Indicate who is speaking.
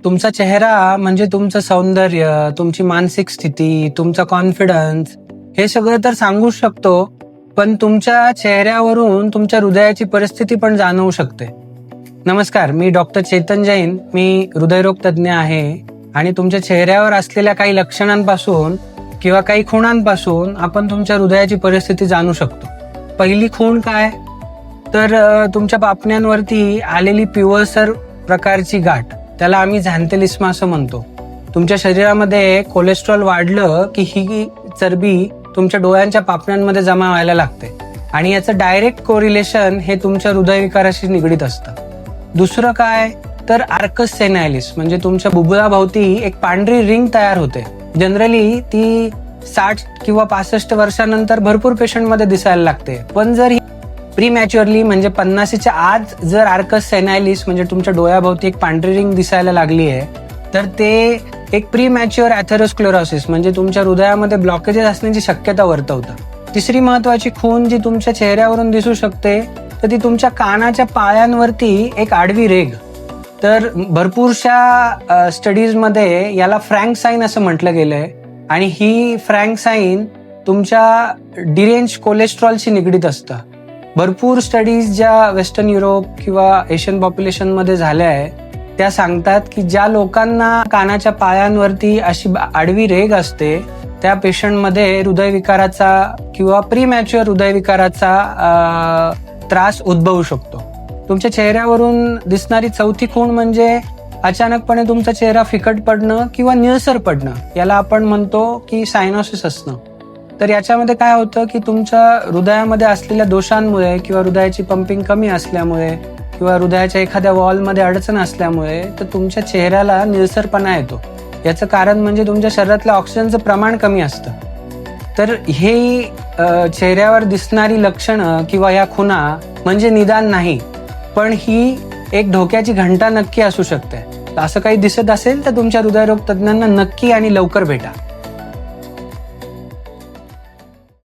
Speaker 1: तुमचा चेहरा म्हणजे तुमचं सौंदर्य, तुमची मानसिक स्थिती, तुमचा कॉन्फिडन्स हे सगळं तर सांगू शकतो, पण तुमच्या चेहऱ्यावरून तुमच्या हृदयाची परिस्थिती पण जाणवू शकते. नमस्कार, मी डॉक्टर चेतन जैन. मी हृदयरोग तज्ज्ञ आहे आणि तुमच्या चेहऱ्यावर असलेल्या काही लक्षणांपासून किंवा काही खुणांपासून आपण तुमच्या हृदयाची परिस्थिती जाणू शकतो. पहिली खूण काय, तर तुमच्या पापण्यांवरती आलेली पिवळसर प्रकारची गाठ, त्याला आम्ही झॅन्थेलिस्मा असं म्हणतो. तुमच्या शरीरामध्ये कोलेस्ट्रॉल वाढलं की ही चरबी तुमच्या डोळ्यांच्या पापण्यांमध्ये जमा व्हायला लागते आणि याचं डायरेक्ट कोरिलेशन हे तुमच्या हृदयविकाराशी निगडीत असतं. दुसरं काय, तर आर्कस सेनायलिस म्हणजे तुमच्या बुबुळाभोवती एक पांढरी रिंग तयार होते. जनरली ती 60 किंवा 65 वर्षानंतर भरपूर पेशंटमध्ये दिसायला लागते. पण जर ही प्रीमॅच्युअरली म्हणजे 50च्या आत जर आर्कस सेनायलिस म्हणजे तुमच्या डोळ्याभोवती एक पांढरी रिंग दिसायला लागली आहे, तर ते एक प्रीमॅच्युअर ॲथेरोस्क्लेरोसिस म्हणजे तुमच्या हृदयामध्ये ब्लॉकेजेस असण्याची शक्यता वर्तवतं. तिसरी महत्वाची खूण जी तुमच्या चेहऱ्यावरून दिसू शकते, तर ती तुमच्या कानाच्या पायांवरती एक आडवी रेघ. तर भरपूरशा स्टडीजमध्ये याला फ्रँक साईन असं म्हटलं गेलंय आणि ही फ्रँक साईन तुमच्या डिरेंज कोलेस्ट्रॉलशी निगडीत असतं. भरपूर स्टडीज ज्या वेस्टर्न युरोप किंवा एशियन पॉप्युलेशनमध्ये झाल्या आहे, त्या सांगतात की ज्या लोकांना कानाच्या पायांवरती अशी आडवी रेघ असते, त्या पेशंटमध्ये हृदयविकाराचा किंवा प्रीमॅच्युअर हृदयविकाराचा त्रास उद्भवू शकतो. तुमच्या चेहऱ्यावरून दिसणारी चौथी खूण म्हणजे अचानकपणे तुमचा चेहरा फिकट पडणं किंवा निळसर पडणं, याला आपण म्हणतो की सायनोसिस असणं. तर याच्यामध्ये काय होतं की तुमच्या हृदयामध्ये असलेल्या दोषांमुळे किंवा हृदयाची पंपिंग कमी असल्यामुळे किंवा हृदयाच्या एखाद्या वॉलमध्ये अडचण असल्यामुळे तर तुमच्या चेहऱ्याला निळसरपणा येतो. याचं कारण म्हणजे तुमच्या शरीरातलं ऑक्सिजनचं प्रमाण कमी असतं. तर हे चेहऱ्यावर दिसणारी लक्षणं किंवा या खुणा म्हणजे निदान नाही, पण ही एक धोक्याची घंटा नक्की असू शकते. असं काही दिसत असेल तर तुमच्या हृदयरोग तज्ज्ञांना नक्की आणि लवकर भेटा.